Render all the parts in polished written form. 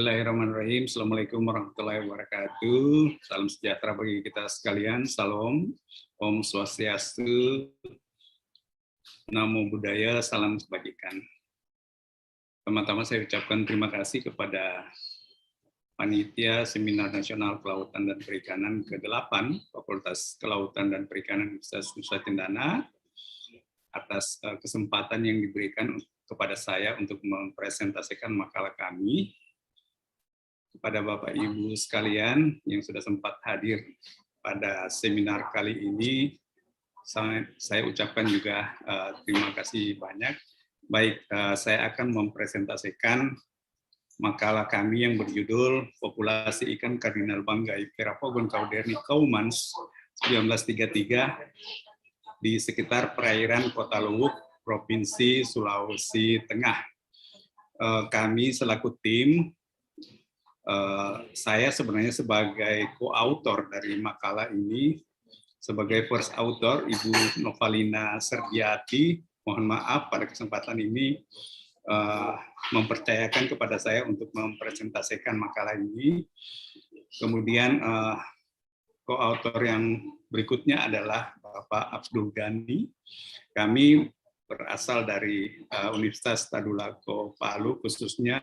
Bismillahirrahmanirrahim. Assalamualaikum warahmatullahi wabarakatuh. Salam sejahtera bagi kita sekalian. Salam. Om Swastiastu. Namo Buddhaya. Salam kebajikan. Pertama-tama saya ucapkan terima kasih kepada Panitia Seminar Nasional Kelautan dan Perikanan ke-8 Fakultas Kelautan dan Perikanan Universitas Nusa Cendana atas kesempatan yang diberikan kepada saya untuk mempresentasikan makalah kami. Kepada Bapak Ibu sekalian yang sudah sempat hadir pada seminar kali ini, saya ucapkan juga terima kasih banyak. Baik, saya akan mempresentasikan makalah kami yang berjudul Populasi Ikan Kardinal Banggai Perapogon Cauderni Kaumans 1933 di sekitar perairan Kota Luwuk, Provinsi Sulawesi Tengah. Kami selaku tim, saya sebenarnya sebagai co-author dari makalah ini, sebagai first author Ibu Novalina Sergiati, mohon maaf pada kesempatan ini mempercayakan kepada saya untuk mempresentasikan makalah ini. Kemudian co-author yang berikutnya adalah Bapak Abdul Ghani. Kami berasal dari Universitas Tadulako Palu, khususnya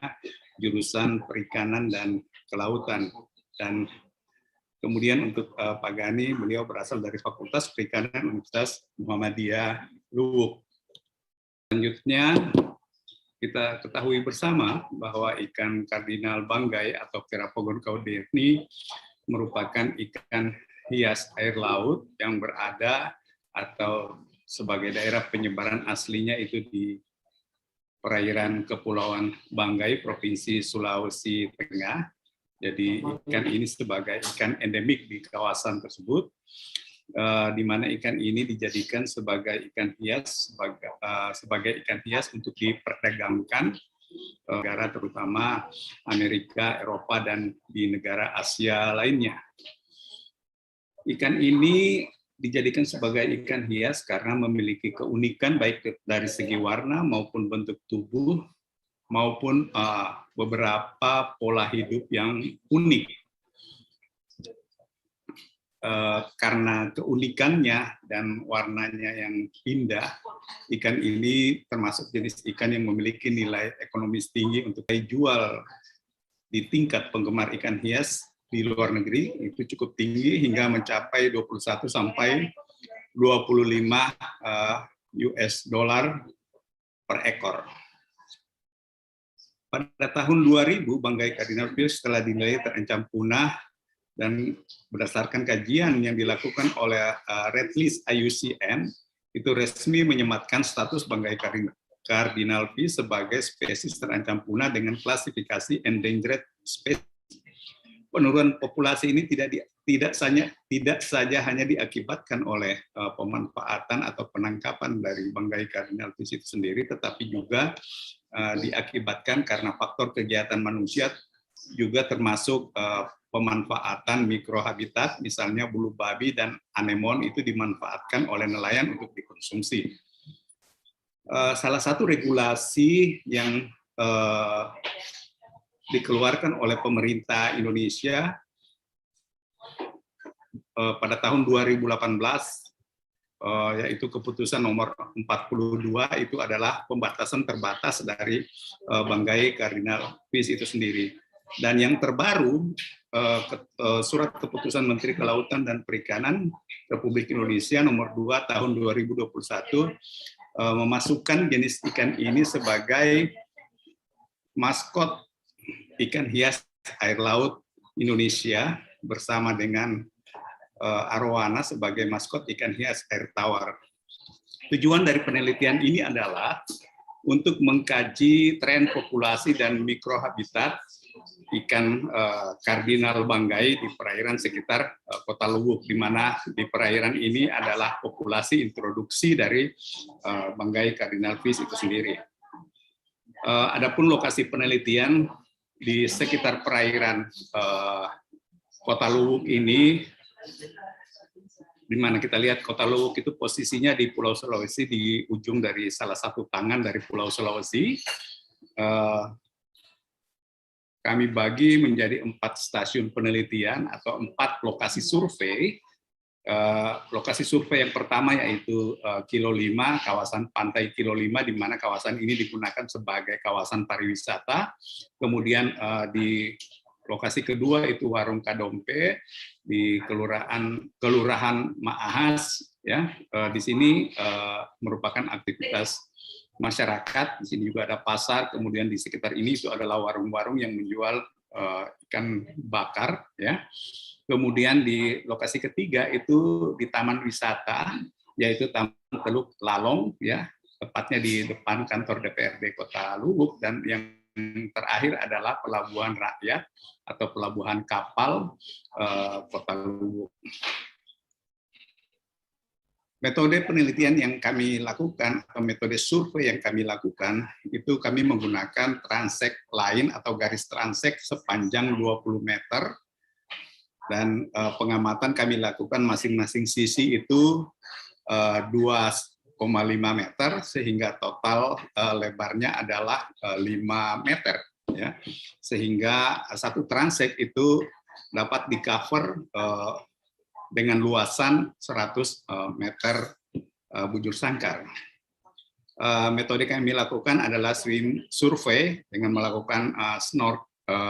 jurusan Perikanan dan Kelautan. Dan kemudian untuk Pak Ghani, beliau berasal dari Fakultas Perikanan Universitas Muhammadiyah Luwuk. Selanjutnya, kita ketahui bersama bahwa ikan kardinal banggai atau Perapogon cauderni merupakan ikan hias air laut yang berada atau sebagai daerah penyebaran aslinya itu di perairan Kepulauan Banggai, Provinsi Sulawesi Tengah. Jadi ikan ini sebagai ikan endemik di kawasan tersebut, di mana ikan ini dijadikan sebagai ikan hias, sebagai ikan hias untuk diperdagangkan negara terutama Amerika, Eropa, dan di negara Asia lainnya. Ikan ini dijadikan sebagai ikan hias karena memiliki keunikan baik dari segi warna maupun bentuk tubuh maupun beberapa pola hidup yang unik. Karena keunikannya dan warnanya yang indah, ikan ini termasuk jenis ikan yang memiliki nilai ekonomis tinggi untuk dijual di tingkat penggemar ikan hias di luar negeri, itu cukup tinggi hingga mencapai 21 sampai 25 US dollar per ekor. Pada tahun 2000, banggai Cardinal Fish telah dinilai terancam punah, dan berdasarkan kajian yang dilakukan oleh Red List IUCN, itu resmi menyematkan status banggai Cardinal Fish sebagai spesies terancam punah dengan klasifikasi endangered species. Penurunan populasi ini tidak saja hanya diakibatkan oleh pemanfaatan atau penangkapan dari banggai Cardinal Fish itu sendiri, tetapi juga diakibatkan karena faktor kegiatan manusia, juga termasuk pemanfaatan mikrohabitat, misalnya bulu babi dan anemon itu dimanfaatkan oleh nelayan untuk dikonsumsi. Salah satu regulasi yang dikeluarkan oleh pemerintah Indonesia pada tahun 2018, yaitu keputusan nomor 42, itu adalah pembatasan terbatas dari banggai Cardinal Fish itu sendiri. Dan yang terbaru, surat keputusan Menteri Kelautan dan Perikanan Republik Indonesia nomor 2 tahun 2021 memasukkan jenis ikan ini sebagai maskot ikan hias air laut Indonesia bersama dengan arowana sebagai maskot ikan hias air tawar. Tujuan dari penelitian ini adalah untuk mengkaji tren populasi dan mikrohabitat ikan kardinal banggai di perairan sekitar Kota Luwuk, di mana di perairan ini adalah populasi introduksi dari banggai Cardinal Fish itu sendiri. Adapun lokasi penelitian di sekitar perairan Kota Luwuk ini, di mana kita lihat Kota Luwuk itu posisinya di Pulau Sulawesi, di ujung dari salah satu tangan dari Pulau Sulawesi. kami bagi menjadi 4 stasiun penelitian atau 4 lokasi survei. Lokasi survei yang pertama yaitu Kilo 5, kawasan pantai Kilo 5, di mana kawasan ini digunakan sebagai kawasan pariwisata. Kemudian di lokasi kedua itu Warung Kadompe di Kelurahan Maahas, ya. Di sini merupakan aktivitas masyarakat. Di sini juga ada pasar. Kemudian di sekitar ini itu adalah warung-warung yang menjual ikan bakar, ya. Kemudian di lokasi ketiga itu di taman wisata, yaitu Taman Teluk Lalong, ya, tepatnya di depan kantor DPRD Kota Luwuk, dan yang terakhir adalah Pelabuhan Rakyat atau Pelabuhan Kapal Kota Luwuk. Metode penelitian yang kami lakukan atau metode survei yang kami lakukan itu kami menggunakan transek line atau garis transek sepanjang 20 meter. Dan pengamatan kami lakukan masing-masing sisi itu 2,5 meter, sehingga total lebarnya adalah 5 meter. Ya. Sehingga satu transek itu dapat di-cover dengan luasan 100 meter bujur sangkar. Metode kami lakukan adalah swim survey dengan melakukan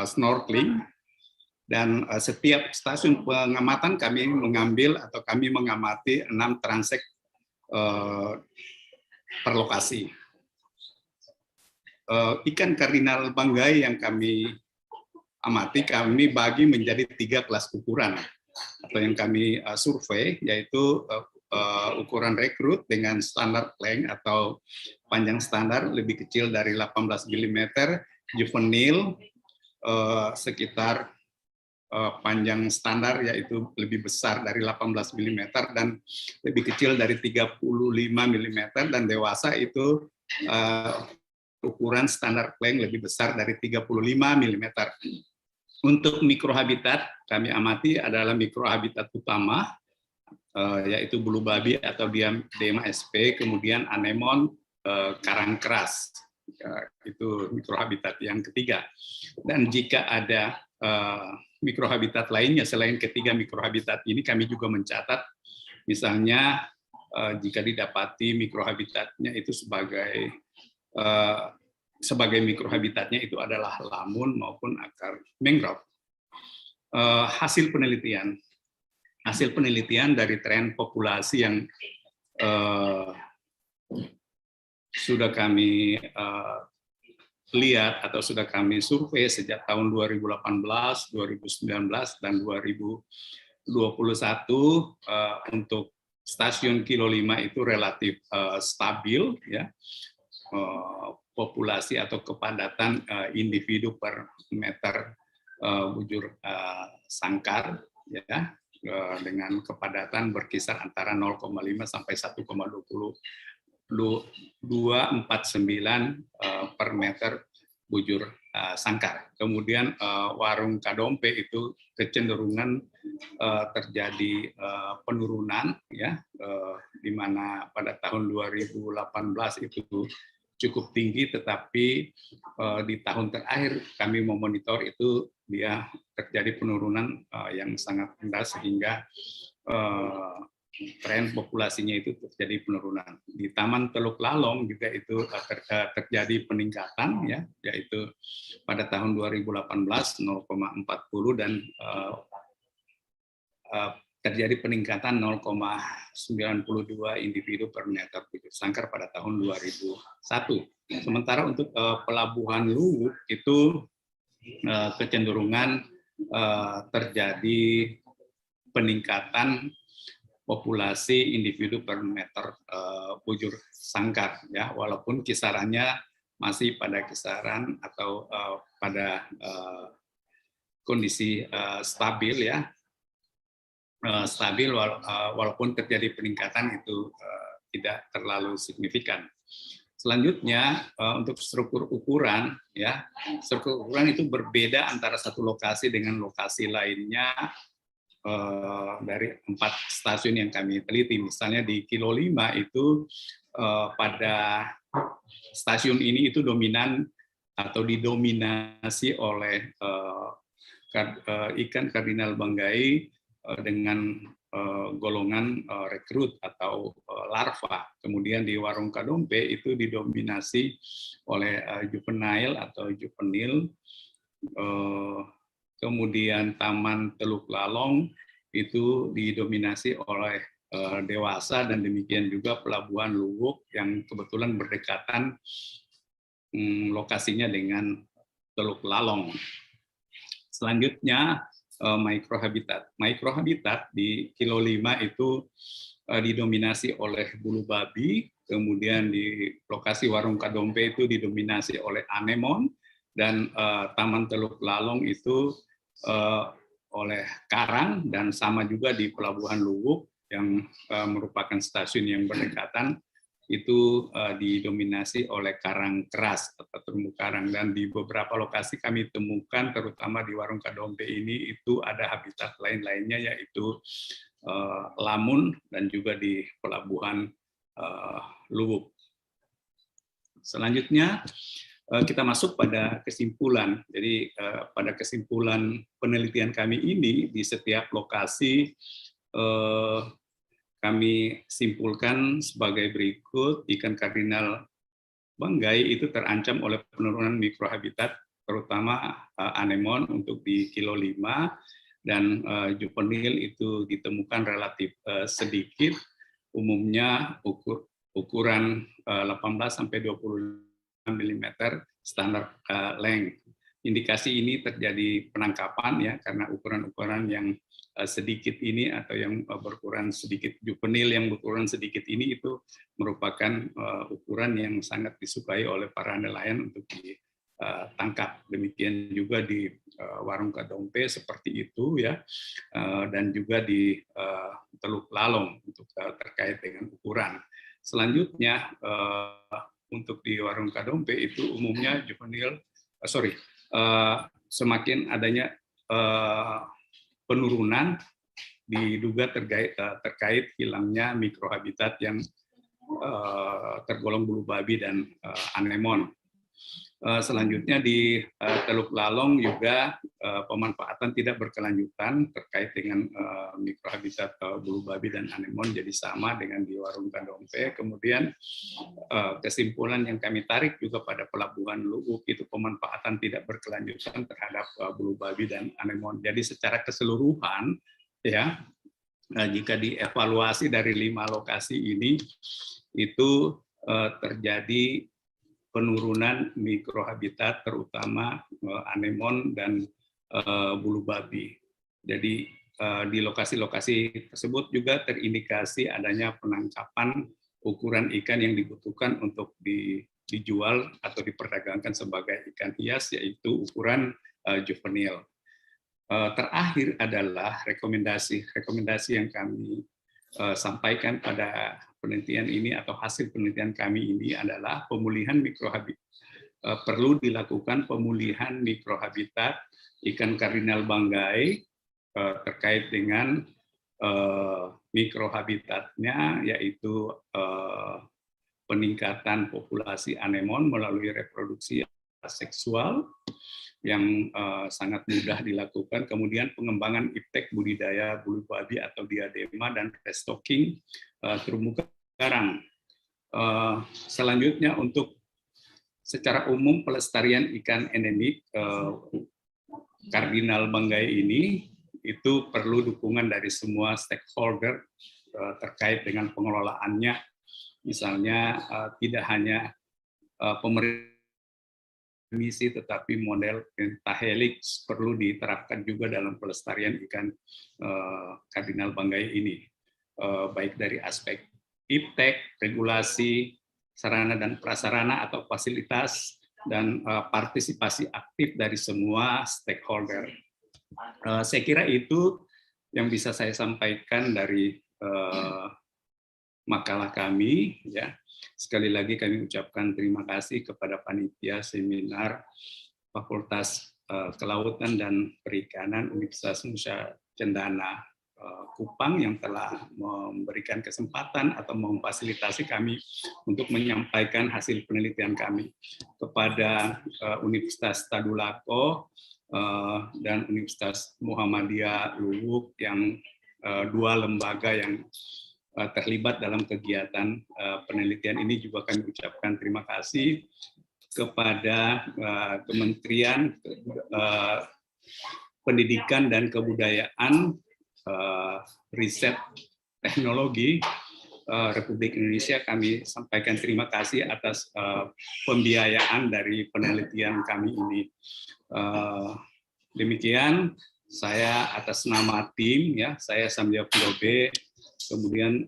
snorkeling. Dan setiap stasiun pengamatan kami mengambil atau kami mengamati 6 transek per lokasi. Ikan kardinal banggai yang kami amati kami bagi menjadi 3 kelas ukuran atau yang kami survei, yaitu ukuran rekrut dengan standar length atau panjang standar lebih kecil dari 18 mm, juvenil sekitar panjang standar yaitu lebih besar dari 18 mm dan lebih kecil dari 35 mm, dan dewasa itu ukuran standar length lebih besar dari 35 mm. Untuk mikrohabitat kami amati adalah mikrohabitat utama yaitu bulu babi atau Dema sp, kemudian anemon, karang keras. Itu mikrohabitat yang ketiga. Dan jika ada mikrohabitat lainnya selain ketiga mikrohabitat ini, kami juga mencatat misalnya jika didapati mikrohabitatnya itu sebagai mikrohabitatnya itu adalah lamun maupun akar mangrove. Hasil penelitian dari tren populasi yang sudah kami lihat atau sudah kami survei sejak tahun 2018, 2019, dan 2021 untuk stasiun Kilo 5 itu relatif stabil, ya, populasi atau kepadatan individu per meter bujur sangkar, ya, dengan kepadatan berkisar antara 0,5 sampai 1,249 per meter bujur sangkar. Kemudian Warung Kadompe itu kecenderungan terjadi penurunan, ya, di mana pada tahun 2018 itu cukup tinggi, tetapi di tahun terakhir kami memonitor itu dia terjadi penurunan yang sangat rendah, sehingga tren populasinya itu terjadi penurunan. Di Taman Teluk Lalong juga itu terjadi peningkatan, ya, yaitu pada tahun 2018 0,40 dan terjadi peningkatan 0,92 individu per meter bujur sangkar pada tahun 2001. Sementara untuk Pelabuhan Luwuk itu kecenderungan terjadi peningkatan populasi individu per meter bujur sangkar, ya, walaupun kisarannya masih pada kisaran atau pada kondisi stabil, ya, stabil walaupun terjadi peningkatan itu tidak terlalu signifikan. Selanjutnya untuk struktur ukuran, ya, struktur ukuran itu berbeda antara satu lokasi dengan lokasi lainnya. Dari 4 stasiun yang kami teliti, misalnya di Kilo 5 itu pada stasiun ini itu dominan atau didominasi oleh ikan kardinal banggai dengan golongan rekrut atau larva. Kemudian di Warung Kadompe itu didominasi oleh juvenile atau juvenil. Kemudian Taman Teluk Lalong itu didominasi oleh dewasa, dan demikian juga Pelabuhan Luwuk yang kebetulan berdekatan lokasinya dengan Teluk Lalong. Selanjutnya mikrohabitat. Mikrohabitat di Kilo 5 itu didominasi oleh bulu babi, kemudian di lokasi Warung Kadompe itu didominasi oleh anemon, dan Taman Teluk Lalong itu oleh karang, dan sama juga di Pelabuhan Luwuk yang merupakan stasiun yang berdekatan itu didominasi oleh karang keras atau terumbu karang. Dan di beberapa lokasi kami temukan, terutama di Warung Kadompe ini, itu ada habitat lain-lainnya, yaitu lamun dan juga di Pelabuhan Luwuk. Selanjutnya kita masuk pada kesimpulan. Jadi pada kesimpulan penelitian kami ini, di setiap lokasi kami simpulkan sebagai berikut: ikan kardinal banggai itu terancam oleh penurunan mikrohabitat, terutama anemon untuk di Kilo 5, dan juvenil itu ditemukan relatif sedikit, umumnya ukuran 18-25 mm standar length. Indikasi ini terjadi penangkapan ya, karena ukuran-ukuran yang sedikit ini atau yang berukuran sedikit, juvenil yang berukuran sedikit ini, itu merupakan ukuran yang sangat disukai oleh para nelayan untuk ditangkap. Demikian juga di Warung Kadompe seperti itu ya, dan juga di Teluk Lalong untuk terkait dengan ukuran. Selanjutnya untuk di Warung Kadompe itu umumnya juvenil, semakin adanya penurunan diduga terkait hilangnya mikrohabitat yang tergolong bulu babi dan anemon. Selanjutnya di Teluk Lalong juga pemanfaatan tidak berkelanjutan terkait dengan mikrohabitat bulu babi dan anemon, jadi sama dengan di Warung Kadompe. Kemudian kesimpulan yang kami tarik juga pada Pelabuhan Luwuk itu pemanfaatan tidak berkelanjutan terhadap bulu babi dan anemon. Jadi secara keseluruhan ya, jika dievaluasi dari 5 lokasi ini, itu terjadi penurunan mikrohabitat, terutama anemon dan bulu babi. Jadi di lokasi-lokasi tersebut juga terindikasi adanya penangkapan ukuran ikan yang dibutuhkan untuk dijual atau diperdagangkan sebagai ikan hias, yaitu ukuran juvenil. Terakhir adalah rekomendasi yang kami sampaikan pada penelitian ini atau hasil penelitian kami ini adalah pemulihan mikrohabitat. Perlu dilakukan pemulihan mikrohabitat ikan kardinal banggai terkait dengan mikrohabitatnya, yaitu peningkatan populasi anemon melalui reproduksi seksual yang sangat mudah dilakukan, kemudian pengembangan iptek budidaya bulu babi atau diadema, dan restocking terumbu karang. Selanjutnya untuk secara umum pelestarian ikan endemik kardinal banggai ini itu perlu dukungan dari semua stakeholder terkait dengan pengelolaannya. Misalnya tidak hanya pemerintah misi, tetapi model pentahelix perlu diterapkan juga dalam pelestarian ikan kardinal banggai ini, baik dari aspek iptek, regulasi, sarana dan prasarana atau fasilitas, dan partisipasi aktif dari semua stakeholder. Saya kira itu yang bisa saya sampaikan dari makalah kami ya. Sekali lagi kami ucapkan terima kasih kepada panitia seminar Fakultas Kelautan dan Perikanan Universitas Nusa Cendana Kupang yang telah memberikan kesempatan atau memfasilitasi kami untuk menyampaikan hasil penelitian kami, kepada Universitas Tadulako dan Universitas Muhammadiyah Luwuk yang dua lembaga yang terlibat dalam kegiatan penelitian ini. Juga kami ucapkan terima kasih kepada Kementerian Pendidikan dan Kebudayaan, Riset Teknologi Republik Indonesia. Kami sampaikan terima kasih atas pembiayaan dari penelitian kami ini. Demikian saya atas nama tim, ya, saya Samdia Purobe, kemudian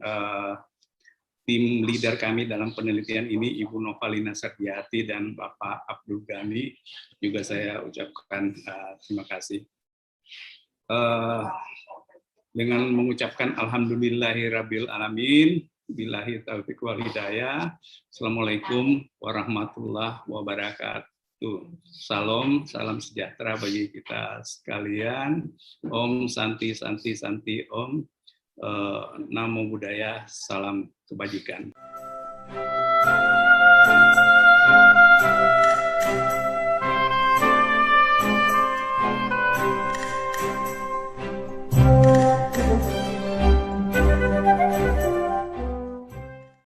tim leader kami dalam penelitian ini Ibu Novalina Sardiati dan Bapak Abdul Ghani, juga saya ucapkan terima kasih. Dengan mengucapkan alhamdulillahirabbil alamin, billahi taufiq wal hidayah. Assalamualaikum warahmatullahi wabarakatuh. Salam sejahtera bagi kita sekalian. Om Santi Santi Santi Om. Namo Buddhaya, salam kebajikan.